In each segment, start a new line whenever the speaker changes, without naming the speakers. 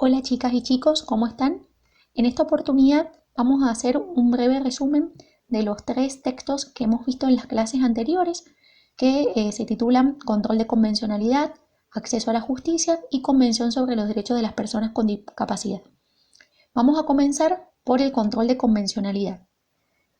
Hola chicas y chicos, ¿cómo están? En esta oportunidad vamos a hacer un breve resumen de los tres textos que hemos visto en las clases anteriores, que se titulan Control de convencionalidad, Acceso a la justicia y Convención sobre los derechos de las personas con discapacidad. Vamos a comenzar por el control de convencionalidad.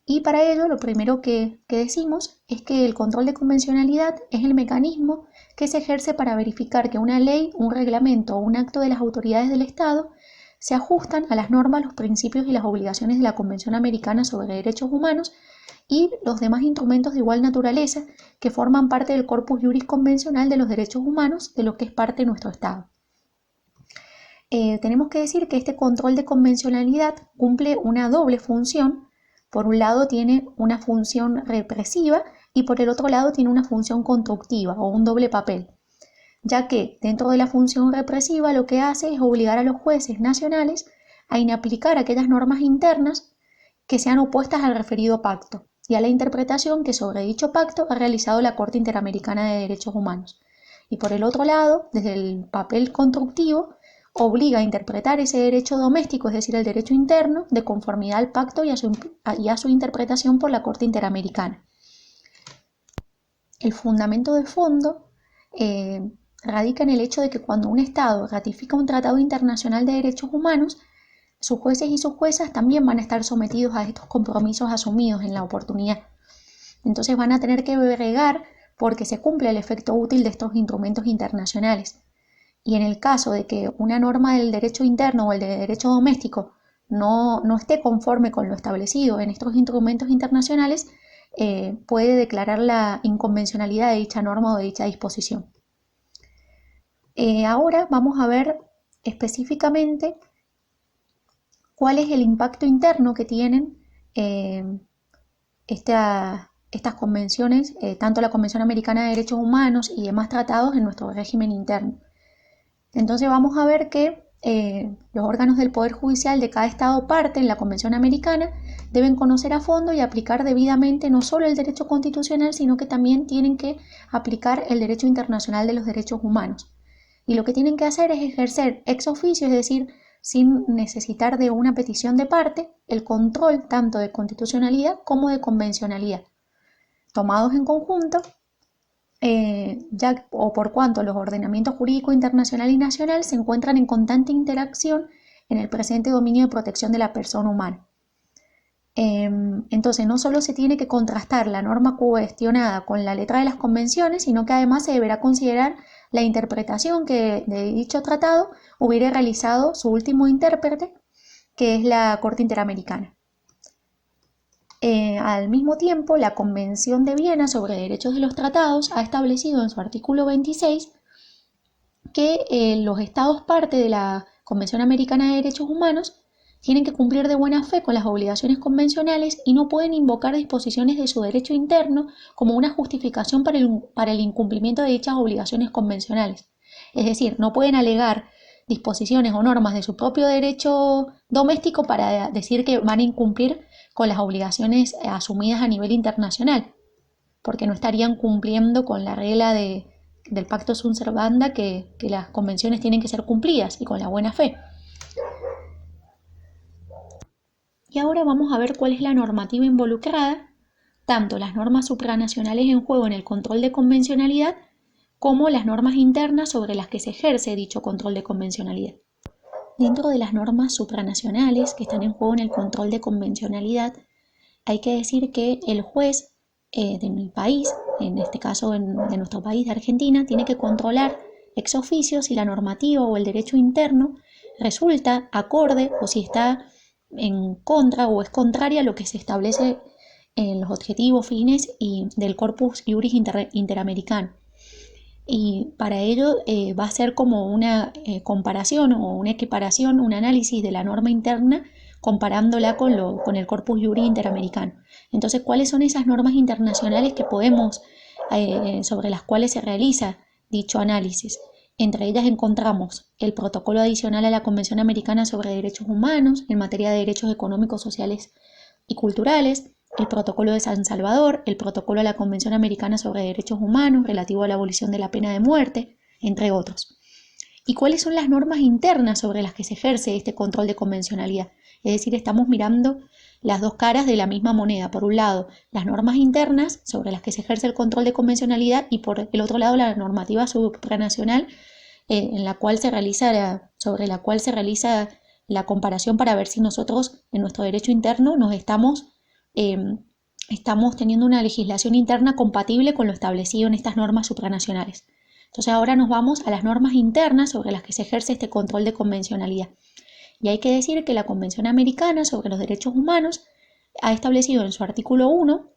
Y para ello lo primero que decimos es que el control de convencionalidad es el mecanismo que se ejerce para verificar que una ley, un reglamento o un acto de las autoridades del Estado se ajustan a las normas, los principios y las obligaciones de la Convención Americana sobre Derechos Humanos y los demás instrumentos de igual naturaleza que forman parte del corpus juris convencional de los derechos humanos de lo que es parte de nuestro Estado. Tenemos que decir que este control de convencionalidad cumple una doble función. Por un lado tiene una función represiva y por el otro lado tiene una función constructiva o un doble papel, ya que dentro de la función represiva lo que hace es obligar a los jueces nacionales a inaplicar aquellas normas internas que sean opuestas al referido pacto y a la interpretación que sobre dicho pacto ha realizado la Corte Interamericana de Derechos Humanos. Y por el otro lado, desde el papel constructivo, obliga a interpretar ese derecho doméstico, es decir, el derecho interno, de conformidad al pacto y a su interpretación por la Corte Interamericana. El fundamento de fondo radica en el hecho de que cuando un Estado ratifica un tratado internacional de derechos humanos, sus jueces y sus juezas también van a estar sometidos a estos compromisos asumidos en la oportunidad. Entonces van a tener que bregar porque se cumpla el efecto útil de estos instrumentos internacionales. Y en el caso de que una norma del derecho interno o el de derecho doméstico no esté conforme con lo establecido en estos instrumentos internacionales, puede declarar la inconvencionalidad de dicha norma o de dicha disposición. Ahora vamos a ver específicamente cuál es el impacto interno que tienen estas convenciones, tanto la Convención Americana de Derechos Humanos y demás tratados en nuestro régimen interno. Entonces vamos a ver que los órganos del Poder Judicial de cada Estado parte en la Convención Americana deben conocer a fondo y aplicar debidamente no solo el derecho constitucional, sino que también tienen que aplicar el derecho internacional de los derechos humanos. Y lo que tienen que hacer es ejercer ex officio, es decir, sin necesitar de una petición de parte, el control tanto de constitucionalidad como de convencionalidad. Tomados en conjunto, ya o por cuanto los ordenamientos jurídicos internacional y nacional se encuentran en constante interacción en el presente dominio de protección de la persona humana. Entonces no solo se tiene que contrastar la norma cuestionada con la letra de las convenciones, sino que además se deberá considerar la interpretación que de dicho tratado hubiera realizado su último intérprete, que es la Corte Interamericana. Al mismo tiempo, la Convención de Viena sobre Derechos de los Tratados ha establecido en su artículo 26 que los Estados parte de la Convención Americana de Derechos Humanos tienen que cumplir de buena fe con las obligaciones convencionales y no pueden invocar disposiciones de su derecho interno como una justificación para el incumplimiento de dichas obligaciones convencionales. Es decir, no pueden alegar disposiciones o normas de su propio derecho doméstico para decir que van a incumplir con las obligaciones asumidas a nivel internacional, porque no estarían cumpliendo con la regla del pacto sunt servanda que las convenciones tienen que ser cumplidas y con la buena fe. Y ahora vamos a ver cuál es la normativa involucrada, tanto las normas supranacionales en juego en el control de convencionalidad como las normas internas sobre las que se ejerce dicho control de convencionalidad. Dentro de las normas supranacionales que están en juego en el control de convencionalidad, hay que decir que el juez de mi país, en este caso de nuestro país de Argentina, tiene que controlar ex officio si la normativa o el derecho interno resulta acorde o si está en contra o es contraria a lo que se establece en los objetivos, fines y del corpus juris interamericano. Y para ello va a ser como una comparación o una equiparación, un análisis de la norma interna comparándola con el corpus juris interamericano. Entonces, ¿cuáles son esas normas internacionales que sobre las cuales se realiza dicho análisis? Entre ellas encontramos el protocolo adicional a la Convención Americana sobre Derechos Humanos en materia de derechos económicos, sociales y culturales, el protocolo de San Salvador, el protocolo a la Convención Americana sobre Derechos Humanos relativo a la abolición de la pena de muerte, entre otros. ¿Y cuáles son las normas internas sobre las que se ejerce este control de convencionalidad? Es decir, estamos mirando las dos caras de la misma moneda. Por un lado, las normas internas sobre las que se ejerce el control de convencionalidad y por el otro lado, la normativa supranacional sobre la cual se realiza la comparación para ver si nosotros en nuestro derecho interno estamos teniendo una legislación interna compatible con lo establecido en estas normas supranacionales. Entonces ahora nos vamos a las normas internas sobre las que se ejerce este control de convencionalidad. Y hay que decir que la Convención Americana sobre los Derechos Humanos ha establecido en su artículo 1,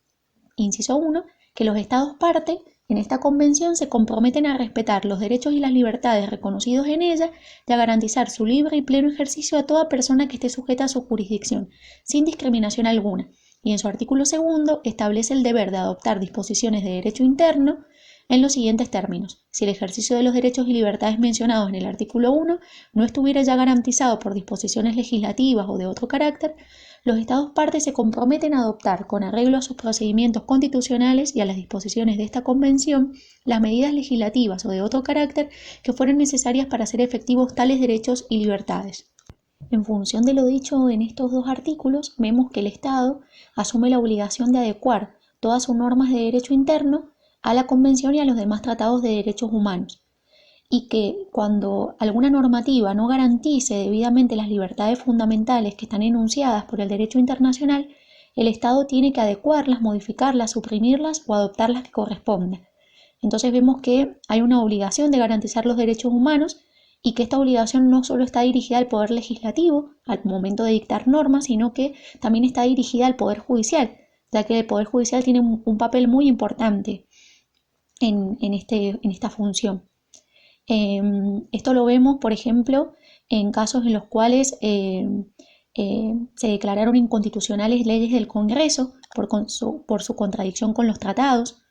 inciso 1, que los Estados parte en esta convención se comprometen a respetar los derechos y las libertades reconocidos en ella y a garantizar su libre y pleno ejercicio a toda persona que esté sujeta a su jurisdicción, sin discriminación alguna. Y en su artículo 2 establece el deber de adoptar disposiciones de derecho interno en los siguientes términos. Si el ejercicio de los derechos y libertades mencionados en el artículo 1 no estuviera ya garantizado por disposiciones legislativas o de otro carácter, los Estados partes se comprometen a adoptar, con arreglo a sus procedimientos constitucionales y a las disposiciones de esta Convención, las medidas legislativas o de otro carácter que fueran necesarias para hacer efectivos tales derechos y libertades. En función de lo dicho en estos dos artículos, vemos que el Estado asume la obligación de adecuar todas sus normas de derecho interno a la Convención y a los demás tratados de derechos humanos, y que cuando alguna normativa no garantice debidamente las libertades fundamentales que están enunciadas por el derecho internacional, el Estado tiene que adecuarlas, modificarlas, suprimirlas o adoptar las que corresponda. Entonces vemos que hay una obligación de garantizar los derechos humanos y que esta obligación no solo está dirigida al Poder Legislativo al momento de dictar normas, sino que también está dirigida al Poder Judicial, ya que el Poder Judicial tiene un papel muy importante en esta función. Esto lo vemos, por ejemplo, en casos en los cuales se declararon inconstitucionales leyes del Congreso por su contradicción con los tratados.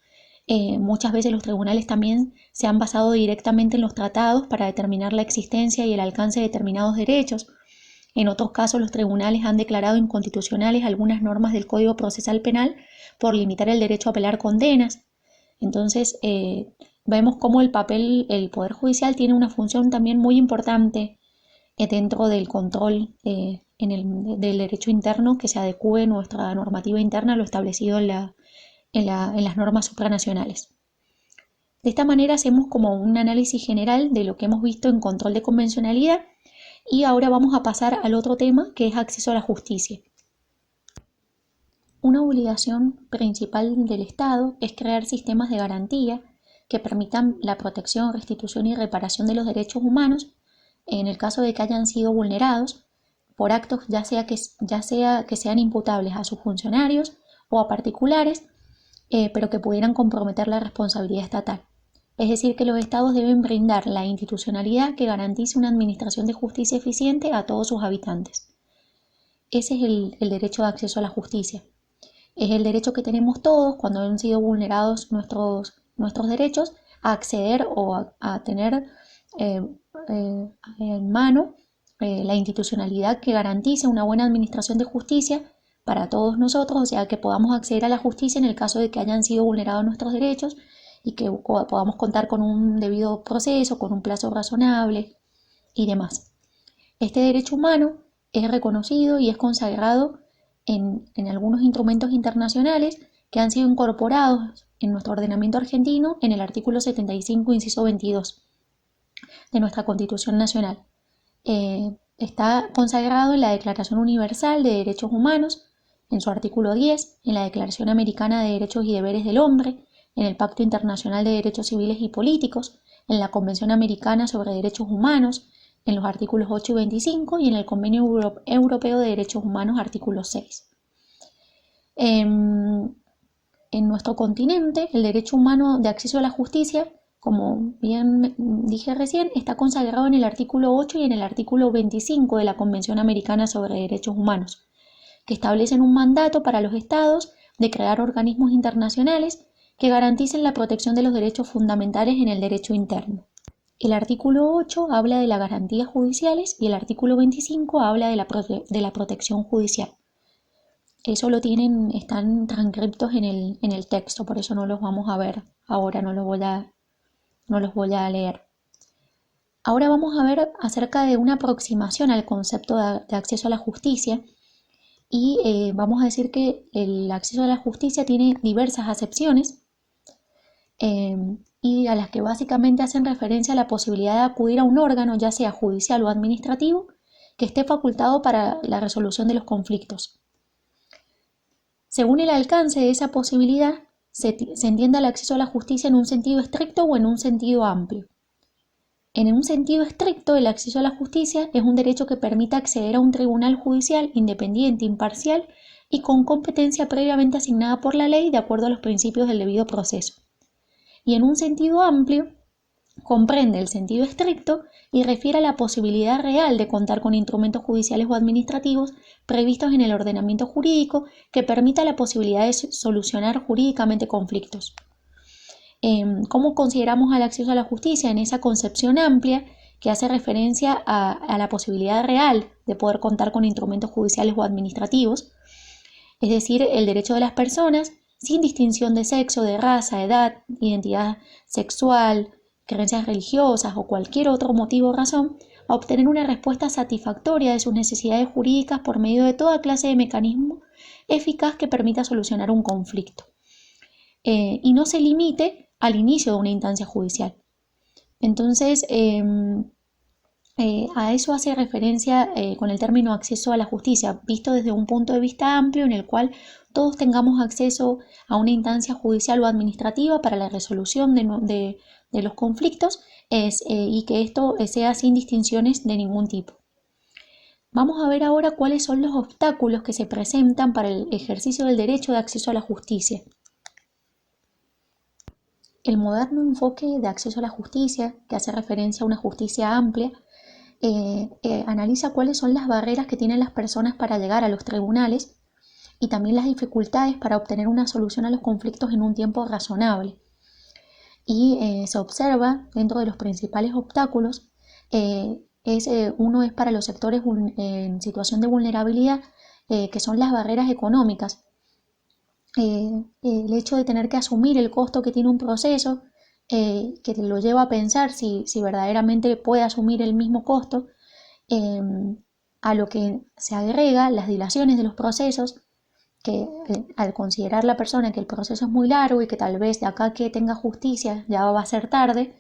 Muchas veces los tribunales también se han basado directamente en los tratados para determinar la existencia y el alcance de determinados derechos. En otros casos, los tribunales han declarado inconstitucionales algunas normas del Código Procesal Penal por limitar el derecho a apelar condenas. Entonces, vemos cómo el Poder Judicial tiene una función también muy importante dentro del control del derecho interno, que se adecue nuestra normativa interna a lo establecido en las normas supranacionales. De esta manera hacemos como un análisis general de lo que hemos visto en control de convencionalidad y ahora vamos a pasar al otro tema, que es acceso a la justicia. Una obligación principal del Estado es crear sistemas de garantía que permitan la protección, restitución y reparación de los derechos humanos en el caso de que hayan sido vulnerados por actos ya sea que sean imputables a sus funcionarios o a particulares, pero que pudieran comprometer la responsabilidad estatal. Es decir, que los Estados deben brindar la institucionalidad que garantice una administración de justicia eficiente a todos sus habitantes. Ese es el derecho de acceso a la justicia. Es el derecho que tenemos todos cuando han sido vulnerados nuestros derechos a acceder o a tener en mano la institucionalidad que garantice una buena administración de justicia para todos nosotros, o sea, que podamos acceder a la justicia en el caso de que hayan sido vulnerados nuestros derechos y que podamos contar con un debido proceso, con un plazo razonable y demás. Este derecho humano es reconocido y es consagrado en algunos instrumentos internacionales que han sido incorporados en nuestro ordenamiento argentino en el artículo 75, inciso 22 de nuestra Constitución Nacional. Está consagrado en la Declaración Universal de Derechos Humanos, en su artículo 10, en la Declaración Americana de Derechos y Deberes del Hombre, en el Pacto Internacional de Derechos Civiles y Políticos, en la Convención Americana sobre Derechos Humanos, en los artículos 8 y 25 y en el Convenio Europeo de Derechos Humanos, artículo 6. En nuestro continente, el derecho humano de acceso a la justicia, como bien dije recién, está consagrado en el artículo 8 y en el artículo 25 de la Convención Americana sobre Derechos Humanos, que establecen un mandato para los Estados de crear organismos internacionales que garanticen la protección de los derechos fundamentales en el derecho interno. El artículo 8 habla de las garantías judiciales y el artículo 25 habla de la protección judicial. Eso están transcriptos en el texto, por eso no los vamos a ver ahora, no los voy a leer. Ahora vamos a ver acerca de una aproximación al concepto de acceso a la justicia y vamos a decir que el acceso a la justicia tiene diversas acepciones y a las que básicamente hacen referencia a la posibilidad de acudir a un órgano, ya sea judicial o administrativo, que esté facultado para la resolución de los conflictos. Según el alcance de esa posibilidad, se entiende el acceso a la justicia en un sentido estricto o en un sentido amplio. En un sentido estricto, el acceso a la justicia es un derecho que permite acceder a un tribunal judicial independiente, imparcial y con competencia previamente asignada por la ley de acuerdo a los principios del debido proceso. Y en un sentido amplio, comprende el sentido estricto y refiere a la posibilidad real de contar con instrumentos judiciales o administrativos previstos en el ordenamiento jurídico que permita la posibilidad de solucionar jurídicamente conflictos. ¿Cómo consideramos al acceso a la justicia? En esa concepción amplia que hace referencia a la posibilidad real de poder contar con instrumentos judiciales o administrativos, es decir, el derecho de las personas, sin distinción de sexo, de raza, edad, identidad sexual, creencias religiosas o cualquier otro motivo o razón, a obtener una respuesta satisfactoria de sus necesidades jurídicas por medio de toda clase de mecanismo eficaz que permita solucionar un conflicto. Y no se limite al inicio de una instancia judicial. Entonces, a eso hace referencia con el término acceso a la justicia, visto desde un punto de vista amplio en el cual todos tengamos acceso a una instancia judicial o administrativa para la resolución de los conflictos y que esto sea sin distinciones de ningún tipo. Vamos a ver ahora cuáles son los obstáculos que se presentan para el ejercicio del derecho de acceso a la justicia. El moderno enfoque de acceso a la justicia, que hace referencia a una justicia amplia, analiza cuáles son las barreras que tienen las personas para llegar a los tribunales y también las dificultades para obtener una solución a los conflictos en un tiempo razonable. Y se observa dentro de los principales obstáculos, uno es para los sectores en situación de vulnerabilidad, que son las barreras económicas. El hecho de tener que asumir el costo que tiene un proceso, que lo lleva a pensar si verdaderamente puede asumir el mismo costo, a lo que se agrega las dilaciones de los procesos, que al considerar la persona que el proceso es muy largo y que tal vez de acá que tenga justicia ya va a ser tarde,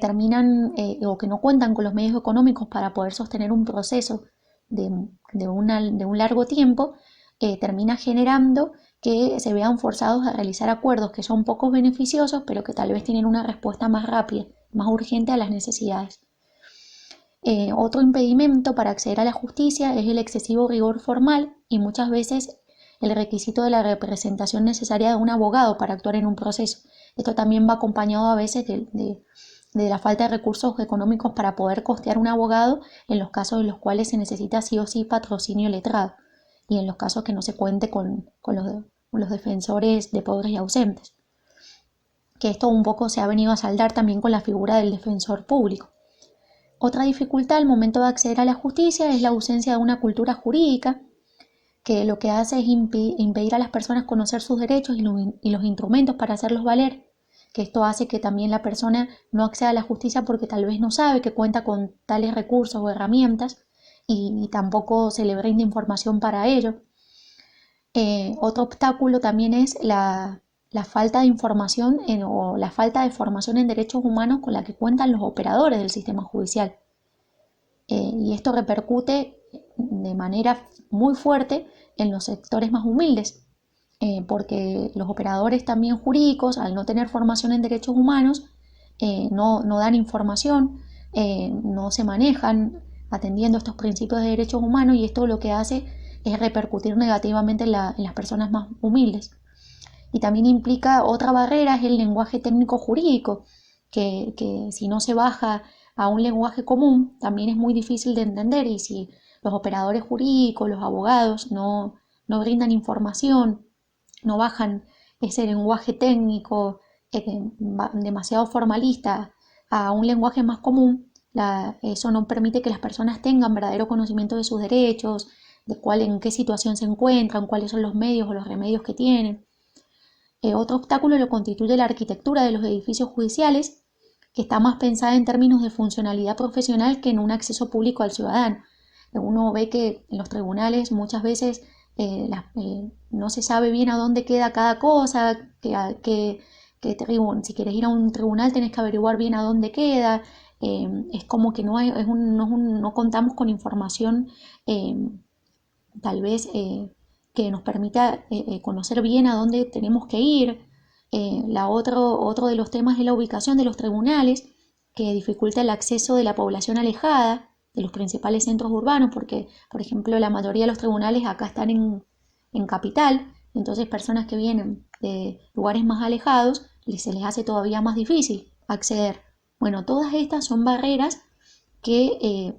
terminan o que no cuentan con los medios económicos para poder sostener un proceso de un largo tiempo, termina generando que se vean forzados a realizar acuerdos que son poco beneficiosos, pero que tal vez tienen una respuesta más rápida, más urgente a las necesidades. Otro impedimento para acceder a la justicia es el excesivo rigor formal y muchas veces el requisito de la representación necesaria de un abogado para actuar en un proceso. Esto también va acompañado a veces de la falta de recursos económicos para poder costear un abogado en los casos en los cuales se necesita sí o sí patrocinio letrado y en los casos que no se cuente con los defensores de pobres y ausentes. Que esto un poco se ha venido a saldar también con la figura del defensor público. Otra dificultad al momento de acceder a la justicia es la ausencia de una cultura jurídica, que lo que hace es impedir a las personas conocer sus derechos y los instrumentos para hacerlos valer, que esto hace que también la persona no acceda a la justicia porque tal vez no sabe que cuenta con tales recursos o herramientas y tampoco se le brinda información para ello. Otro obstáculo también es la falta de información o la falta de formación en derechos humanos con la que cuentan los operadores del sistema judicial. Y esto repercute de manera muy fuerte en los sectores más humildes, porque los operadores también jurídicos, al no tener formación en derechos humanos, no dan información, no se manejan atendiendo estos principios de derechos humanos y esto lo que hace es repercutir negativamente en las personas más humildes. Y también implica otra barrera, es el lenguaje técnico jurídico, que si no se baja a un lenguaje común también es muy difícil de entender y si los operadores jurídicos, los abogados no brindan información, no bajan ese lenguaje técnico demasiado formalista a un lenguaje más común, eso no permite que las personas tengan verdadero conocimiento de sus derechos, de en qué situación se encuentran, cuáles son los medios o los remedios que tienen. Otro obstáculo lo constituye la arquitectura de los edificios judiciales, que está más pensada en términos de funcionalidad profesional que en un acceso público al ciudadano. Uno ve que en los tribunales muchas veces no se sabe bien a dónde queda cada cosa, si quieres ir a un tribunal tenés que averiguar bien a dónde queda, es como que no contamos con información tal vez que nos permita conocer bien a dónde tenemos que ir. Otro de los temas es la ubicación de los tribunales, que dificulta el acceso de la población alejada de los principales centros urbanos, porque, por ejemplo, la mayoría de los tribunales acá están en capital, entonces personas que vienen de lugares más alejados se les hace todavía más difícil acceder. Bueno, todas estas son barreras que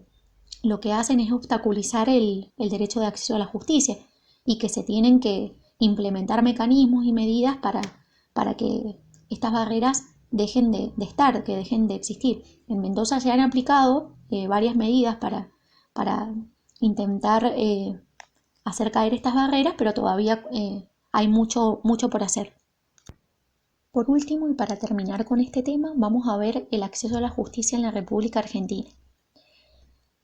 lo que hacen es obstaculizar el derecho de acceso a la justicia y que se tienen que implementar mecanismos y medidas para que estas barreras dejen de estar, que dejen de existir. En Mendoza se han aplicado varias medidas para intentar hacer caer estas barreras, pero todavía hay mucho por hacer. Por último, y para terminar con este tema, vamos a ver el acceso a la justicia en la República Argentina.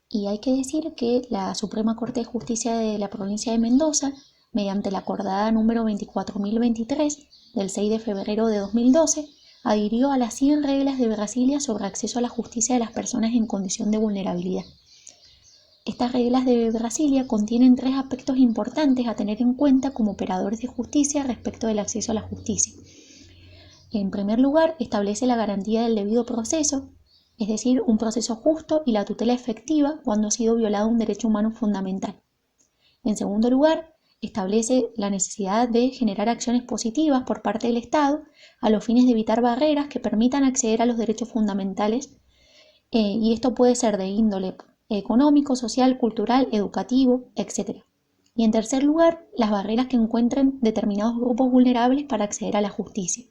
Y hay que decir que la Suprema Corte de Justicia de la provincia de Mendoza, mediante la acordada número 24.023 del 6 de febrero de 2012, adhirió a las 100 reglas de Brasilia sobre acceso a la justicia de las personas en condición de vulnerabilidad. Estas reglas de Brasilia contienen 3 aspectos importantes a tener en cuenta como operadores de justicia respecto del acceso a la justicia. En primer lugar, establece la garantía del debido proceso, es decir, un proceso justo y la tutela efectiva cuando ha sido violado un derecho humano fundamental. En segundo lugar, establece la necesidad de generar acciones positivas por parte del Estado a los fines de evitar barreras que permitan acceder a los derechos fundamentales, y esto puede ser de índole económico, social, cultural, educativo, etc. Y en tercer lugar, las barreras que encuentren determinados grupos vulnerables para acceder a la justicia.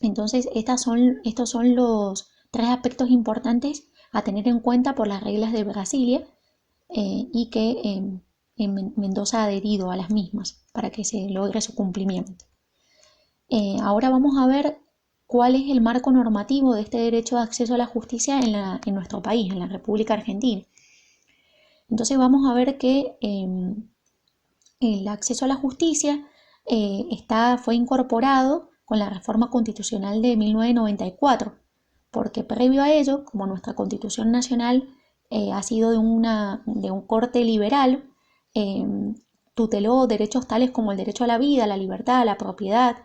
Entonces, estos son los 3 aspectos importantes a tener en cuenta por las reglas de Brasilia y que Mendoza ha adherido a las mismas para que se logre su cumplimiento. Ahora vamos a ver cuál es el marco normativo de este derecho de acceso a la justicia en nuestro país, en la República Argentina. Entonces vamos a ver que el acceso a la justicia fue incorporado con la reforma constitucional de 1994, porque previo a ello, como nuestra Constitución Nacional ha sido de un corte liberal, tuteló derechos tales como el derecho a la vida, a la libertad, a la propiedad,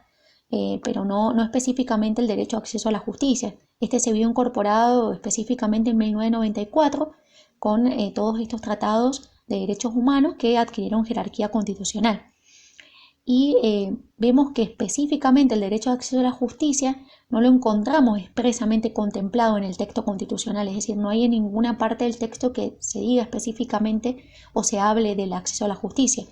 pero no específicamente el derecho a acceso a la justicia. Este se vio incorporado específicamente en 1994 con todos estos tratados de derechos humanos que adquirieron jerarquía constitucional. Y vemos que específicamente el derecho de acceso a la justicia no lo encontramos expresamente contemplado en el texto constitucional, es decir, no hay en ninguna parte del texto que se diga específicamente o se hable del acceso a la justicia,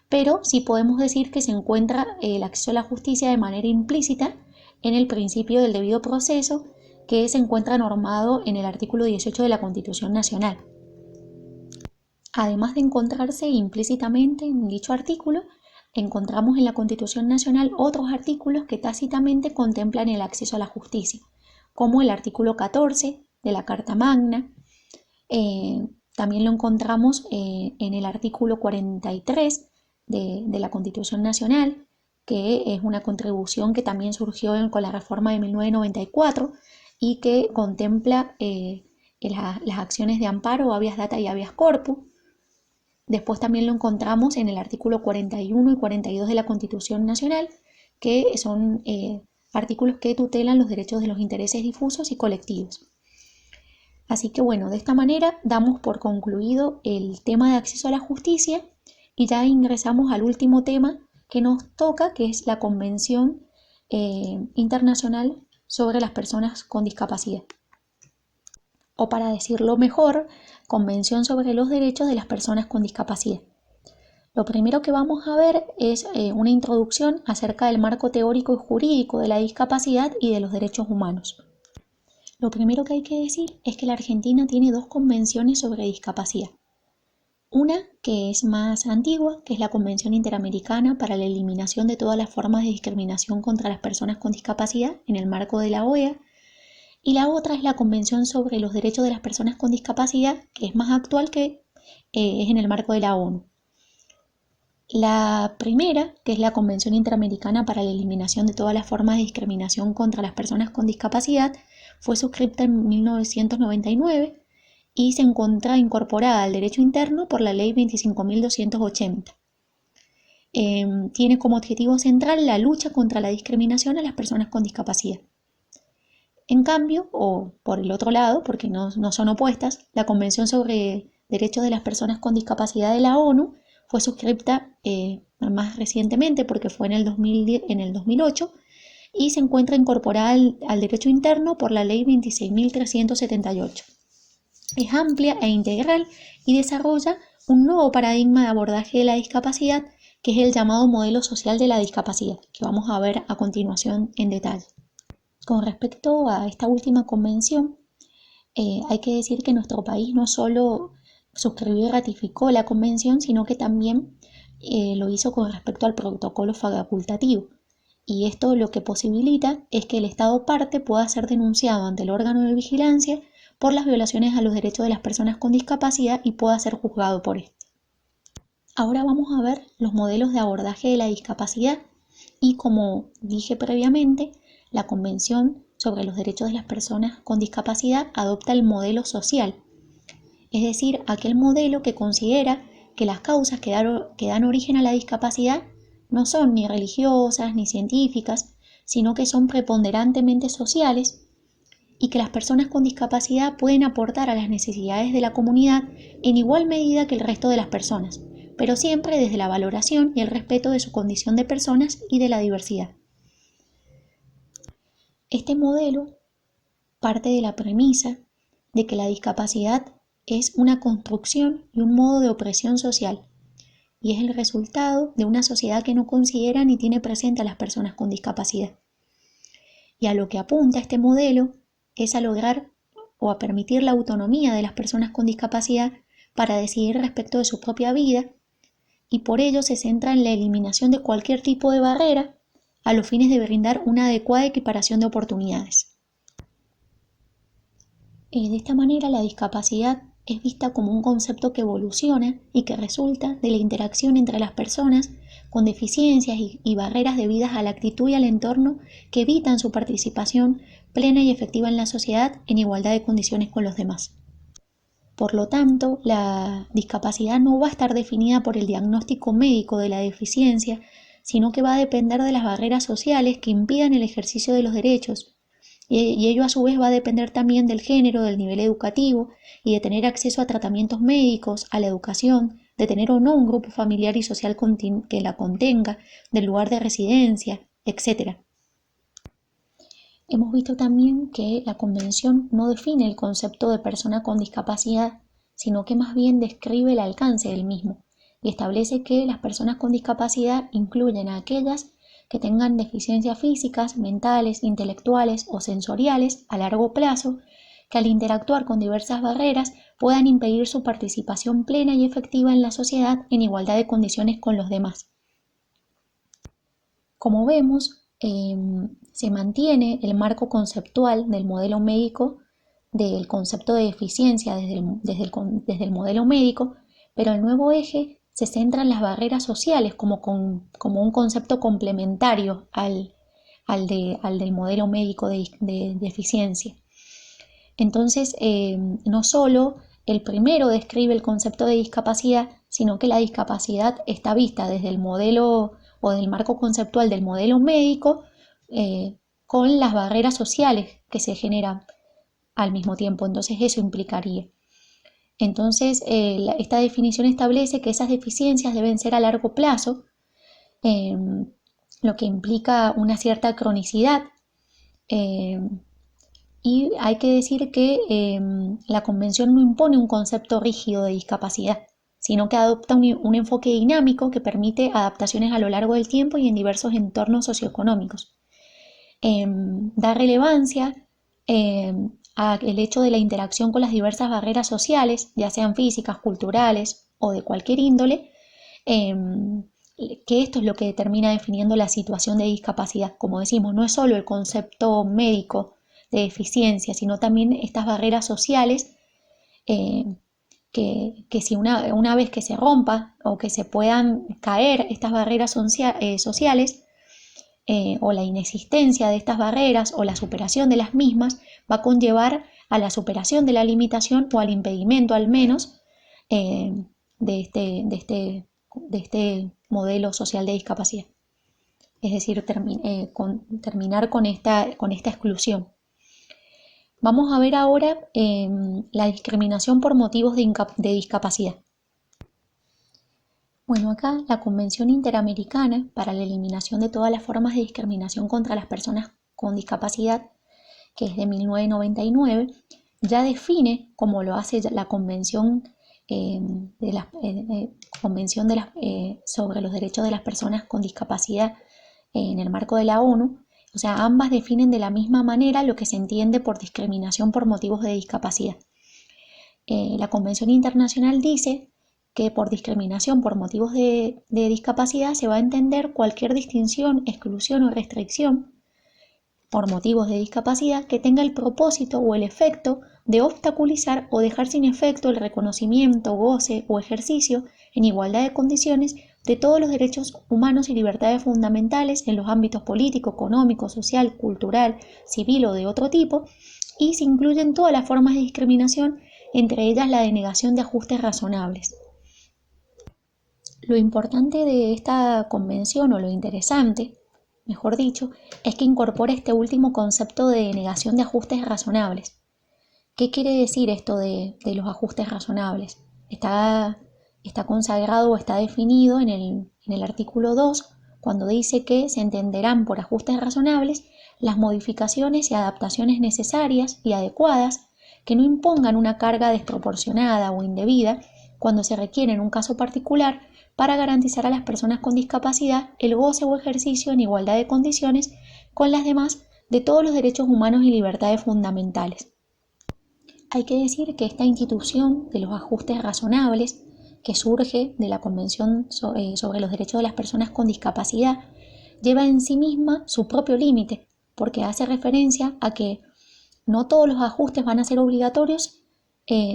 pero sí podemos decir que se encuentra el acceso a la justicia de manera implícita en el principio del debido proceso, que se encuentra normado en el artículo 18 de la Constitución Nacional. Además de encontrarse implícitamente en dicho artículo, encontramos en la Constitución Nacional otros artículos que tácitamente contemplan el acceso a la justicia, como el artículo 14 de la Carta Magna. También lo encontramos en el artículo 43 de la Constitución Nacional, que es una contribución que también surgió con la reforma de 1994 y que contempla las acciones de amparo, habeas data y habeas corpus. Después también lo encontramos en el artículo 41 y 42 de la Constitución Nacional, que son artículos que tutelan los derechos de los intereses difusos y colectivos. Así que bueno, de esta manera damos por concluido el tema de acceso a la justicia y ya ingresamos al último tema que nos toca, que es la Convención Internacional sobre las Personas con Discapacidad. O para decirlo mejor, Convención sobre los Derechos de las Personas con Discapacidad. Lo primero que vamos a ver es una introducción acerca del marco teórico y jurídico de la discapacidad y de los derechos humanos. Lo primero que hay que decir es que la Argentina tiene 2 convenciones sobre discapacidad. Una que es más antigua, que es la Convención Interamericana para la Eliminación de todas las formas de discriminación contra las personas con discapacidad en el marco de la OEA, y la otra es la Convención sobre los Derechos de las Personas con Discapacidad, que es más actual, que es en el marco de la ONU. La primera, que es la Convención Interamericana para la Eliminación de todas las formas de discriminación contra las personas con discapacidad, fue suscrita en 1999 y se encuentra incorporada al derecho interno por la Ley 25.280. Tiene como objetivo central la lucha contra la discriminación a las personas con discapacidad. En cambio, o por el otro lado, porque no son opuestas, la Convención sobre Derechos de las Personas con Discapacidad de la ONU fue suscrita más recientemente, porque fue en el 2008, y se encuentra incorporada al derecho interno por la Ley 26.378. Es amplia e integral y desarrolla un nuevo paradigma de abordaje de la discapacidad, que es el llamado modelo social de la discapacidad, que vamos a ver a continuación en detalle. Con respecto a esta última convención, hay que decir que nuestro país no solo suscribió y ratificó la convención, sino que también lo hizo con respecto al protocolo facultativo. Y esto lo que posibilita es que el Estado parte pueda ser denunciado ante el órgano de vigilancia por las violaciones a los derechos de las personas con discapacidad y pueda ser juzgado por este. Ahora vamos a ver los modelos de abordaje de la discapacidad y, como dije previamente, la Convención sobre los Derechos de las Personas con Discapacidad adopta el modelo social, es decir, aquel modelo que considera que las causas que dan origen a la discapacidad no son ni religiosas ni científicas, sino que son preponderantemente sociales y que las personas con discapacidad pueden aportar a las necesidades de la comunidad en igual medida que el resto de las personas, pero siempre desde la valoración y el respeto de su condición de personas y de la diversidad. Este modelo parte de la premisa de que la discapacidad es una construcción y un modo de opresión social, y es el resultado de una sociedad que no considera ni tiene presente a las personas con discapacidad. Y a lo que apunta este modelo es a lograr o a permitir la autonomía de las personas con discapacidad para decidir respecto de su propia vida, y por ello se centra en la eliminación de cualquier tipo de barrera a los fines de brindar una adecuada equiparación de oportunidades. De esta manera, la discapacidad es vista como un concepto que evoluciona y que resulta de la interacción entre las personas con deficiencias y barreras debidas a la actitud y al entorno que evitan su participación plena y efectiva en la sociedad en igualdad de condiciones con los demás. Por lo tanto, la discapacidad no va a estar definida por el diagnóstico médico de la deficiencia, sino que va a depender de las barreras sociales que impidan el ejercicio de los derechos, y ello a su vez va a depender también del género, del nivel educativo y de tener acceso a tratamientos médicos, a la educación, de tener o no un grupo familiar y social que la contenga, del lugar de residencia, etc. Hemos visto también que la Convención no define el concepto de persona con discapacidad, sino que más bien describe el alcance del mismo y establece que las personas con discapacidad incluyen a aquellas que tengan deficiencias físicas, mentales, intelectuales o sensoriales a largo plazo, que al interactuar con diversas barreras puedan impedir su participación plena y efectiva en la sociedad en igualdad de condiciones con los demás. Como vemos, se mantiene el marco conceptual del modelo médico, del concepto de deficiencia desde el modelo médico, pero el nuevo eje se centra en las barreras sociales como un concepto complementario al del modelo médico de deficiencia. Entonces, no solo el primero describe el concepto de discapacidad, sino que la discapacidad está vista desde el modelo o del marco conceptual del modelo médico, con las barreras sociales que se generan al mismo tiempo. Entonces eso implicaría. Entonces esta definición establece que esas deficiencias deben ser a largo plazo, lo que implica una cierta cronicidad, y hay que decir que la Convención no impone un concepto rígido de discapacidad, sino que adopta un enfoque dinámico que permite adaptaciones a lo largo del tiempo y en diversos entornos socioeconómicos. Da relevancia al hecho de la interacción con las diversas barreras sociales, ya sean físicas, culturales o de cualquier índole, que esto es lo que termina definiendo la situación de discapacidad. Como decimos, no es solo el concepto médico deficiencia, sino también estas barreras sociales que si una vez que se rompa o que se puedan caer estas barreras sociales, o la inexistencia de estas barreras o la superación de las mismas va a conllevar a la superación de la limitación o al impedimento al menos de este modelo social de discapacidad. Es decir, terminar con esta exclusión. Vamos a ver ahora la discriminación por motivos de discapacidad. Bueno, acá la Convención Interamericana para la Eliminación de todas las formas de discriminación contra las personas con discapacidad, que es de 1999, ya define, como lo hace la Convención sobre los derechos de las personas con discapacidad en el marco de la ONU. O sea, ambas definen de la misma manera lo que se entiende por discriminación por motivos de discapacidad. La Convención Internacional dice que por discriminación por motivos de discapacidad se va a entender cualquier distinción, exclusión o restricción por motivos de discapacidad que tenga el propósito o el efecto de obstaculizar o dejar sin efecto el reconocimiento, goce o ejercicio en igualdad de condiciones de todos los derechos humanos y libertades fundamentales en los ámbitos político, económico, social, cultural, civil o de otro tipo, y se incluyen todas las formas de discriminación, entre ellas la denegación de ajustes razonables. Lo importante de esta convención, o lo interesante, mejor dicho, es que incorpora este último concepto de negación de ajustes razonables. ¿Qué quiere decir esto de los ajustes razonables? Está consagrado o está definido en el artículo 2, cuando dice que se entenderán por ajustes razonables las modificaciones y adaptaciones necesarias y adecuadas que no impongan una carga desproporcionada o indebida cuando se requiere en un caso particular para garantizar a las personas con discapacidad el goce o ejercicio en igualdad de condiciones con las demás de todos los derechos humanos y libertades fundamentales. Hay que decir que esta institución de los ajustes razonables, que surge de la Convención sobre los Derechos de las Personas con Discapacidad, lleva en sí misma su propio límite, porque hace referencia a que no todos los ajustes van a ser obligatorios,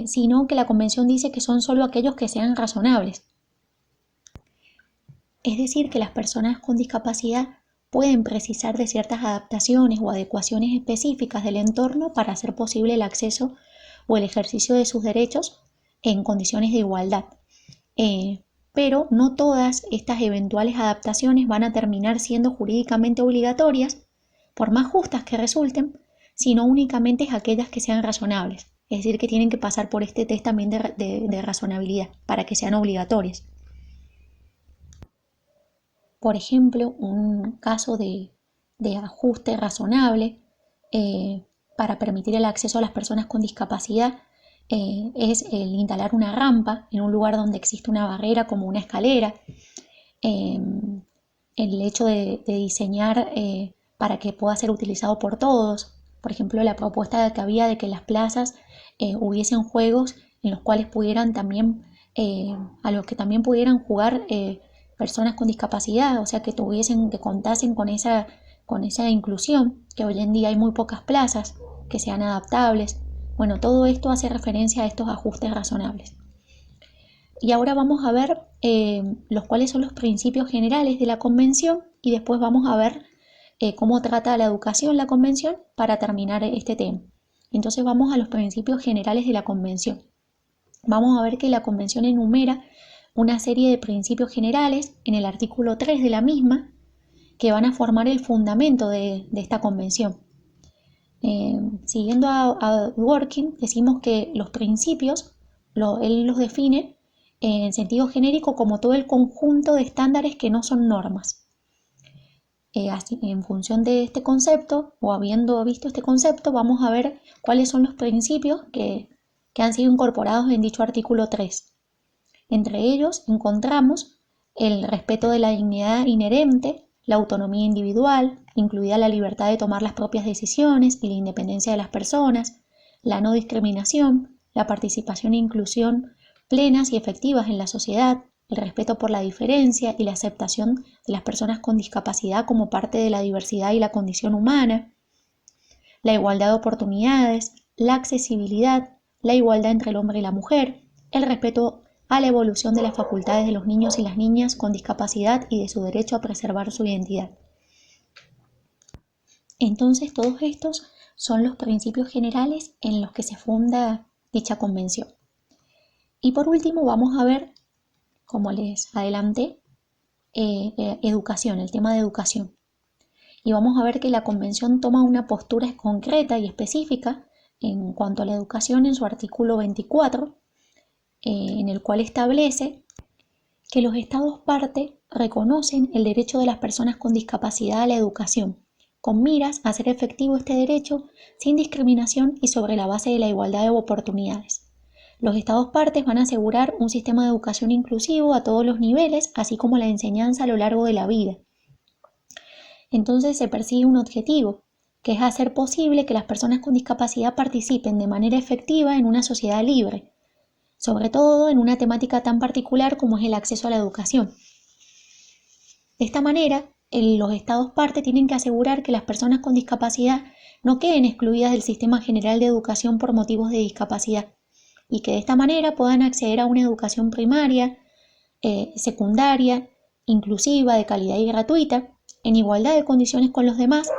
sino que la Convención dice que son solo aquellos que sean razonables. Es decir, que las personas con discapacidad pueden precisar de ciertas adaptaciones o adecuaciones específicas del entorno para hacer posible el acceso o el ejercicio de sus derechos en condiciones de igualdad. Pero no todas estas eventuales adaptaciones van a terminar siendo jurídicamente obligatorias, por más justas que resulten, sino únicamente aquellas que sean razonables. Es decir, que tienen que pasar por este test también de razonabilidad para que sean obligatorias. Por ejemplo, un caso de ajuste razonable para permitir el acceso a las personas con discapacidad es el instalar una rampa en un lugar donde existe una barrera como una escalera, el hecho de diseñar para que pueda ser utilizado por todos. Por ejemplo, la propuesta que había de que en las plazas hubiesen juegos en los cuales pudieran también, a los que también pudieran jugar personas con discapacidad, o sea, que contasen con esa inclusión, que hoy en día hay muy pocas plazas que sean adaptables. Bueno, todo esto hace referencia a estos ajustes razonables. Y ahora vamos a ver cuáles son los principios generales de la Convención, y después vamos a ver cómo trata la educación la Convención para terminar este tema. Entonces vamos a los principios generales de la Convención. Vamos a ver que la Convención enumera una serie de principios generales en el artículo 3 de la misma que van a formar el fundamento de esta Convención. Siguiendo a Dworkin, decimos que los principios él los define en sentido genérico como todo el conjunto de estándares que no son normas. Así, en función de este concepto, o habiendo visto este concepto, vamos a ver cuáles son los principios que han sido incorporados en dicho artículo 3. Entre ellos encontramos el respeto de la dignidad inherente, la autonomía individual, incluida la libertad de tomar las propias decisiones y la independencia de las personas, la no discriminación, la participación e inclusión plenas y efectivas en la sociedad, el respeto por la diferencia y la aceptación de las personas con discapacidad como parte de la diversidad y la condición humana, la igualdad de oportunidades, la accesibilidad, la igualdad entre el hombre y la mujer, el respeto a la evolución de las facultades de los niños y las niñas con discapacidad y de su derecho a preservar su identidad. Entonces, todos estos son los principios generales en los que se funda dicha convención. Y por último, vamos a ver, como les adelanté, educación, el tema de educación. Y vamos a ver que la convención toma una postura concreta y específica en cuanto a la educación en su artículo 24, en el cual establece que los Estados parte reconocen el derecho de las personas con discapacidad a la educación, con miras a hacer efectivo este derecho sin discriminación y sobre la base de la igualdad de oportunidades. Los Estados partes van a asegurar un sistema de educación inclusivo a todos los niveles, así como la enseñanza a lo largo de la vida. Entonces se persigue un objetivo, que es hacer posible que las personas con discapacidad participen de manera efectiva en una sociedad libre, sobre todo en una temática tan particular como es el acceso a la educación. De esta manera, los Estados parte tienen que asegurar que las personas con discapacidad no queden excluidas del sistema general de educación por motivos de discapacidad y que de esta manera puedan acceder a una educación primaria, secundaria, inclusiva, de calidad y gratuita, en igualdad de condiciones con los demás,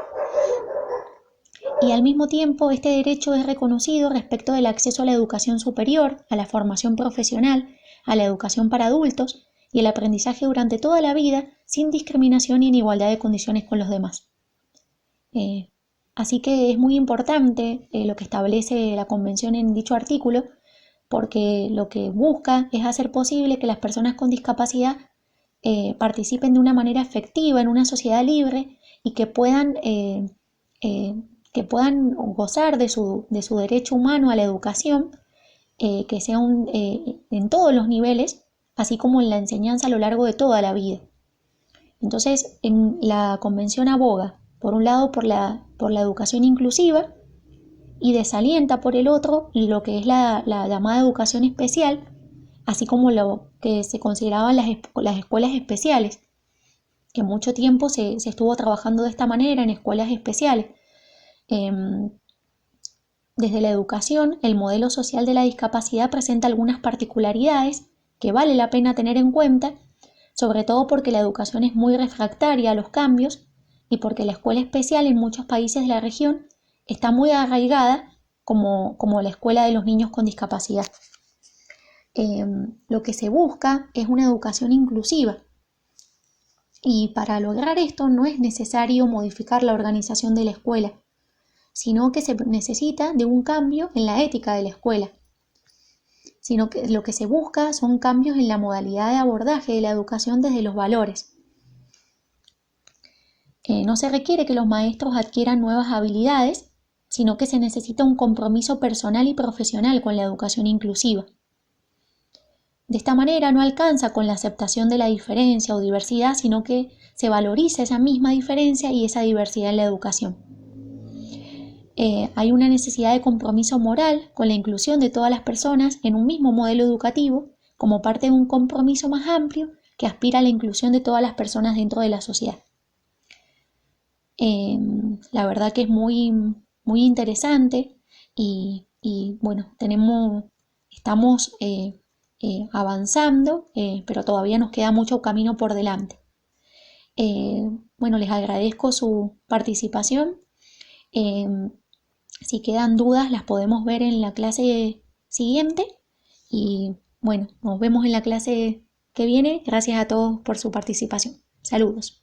y al mismo tiempo este derecho es reconocido respecto del acceso a la educación superior, a la formación profesional, a la educación para adultos y el aprendizaje durante toda la vida sin discriminación y en igualdad de condiciones con los demás. Así que es muy importante lo que establece la Convención en dicho artículo, porque lo que busca es hacer posible que las personas con discapacidad participen de una manera efectiva en una sociedad libre y que puedan gozar de su derecho humano a la educación, que sea en todos los niveles, así como en la enseñanza a lo largo de toda la vida. Entonces, en la Convención aboga, por un lado, por la educación inclusiva y desalienta por el otro lo que es la llamada educación especial, así como lo que se consideraban las escuelas especiales, que mucho tiempo se estuvo trabajando de esta manera en escuelas especiales. Desde la educación, el modelo social de la discapacidad presenta algunas particularidades que vale la pena tener en cuenta, sobre todo porque la educación es muy refractaria a los cambios y porque la escuela especial en muchos países de la región está muy arraigada como la escuela de los niños con discapacidad. Lo que se busca es una educación inclusiva y para lograr esto no es necesario modificar la organización de la escuela, sino que se necesita de un cambio en la ética de la escuela, sino que lo que se busca son cambios en la modalidad de abordaje de la educación desde los valores. No se requiere que los maestros adquieran nuevas habilidades, sino que se necesita un compromiso personal y profesional con la educación inclusiva. De esta manera no alcanza con la aceptación de la diferencia o diversidad, sino que se valoriza esa misma diferencia y esa diversidad en la educación. Hay una necesidad de compromiso moral con la inclusión de todas las personas en un mismo modelo educativo como parte de un compromiso más amplio que aspira a la inclusión de todas las personas dentro de la sociedad. La verdad que es muy, muy interesante y bueno, estamos avanzando, pero todavía nos queda mucho camino por delante. Bueno, les agradezco su participación. Si quedan dudas las podemos ver en la clase siguiente y bueno, nos vemos en la clase que viene. Gracias a todos por su participación. Saludos.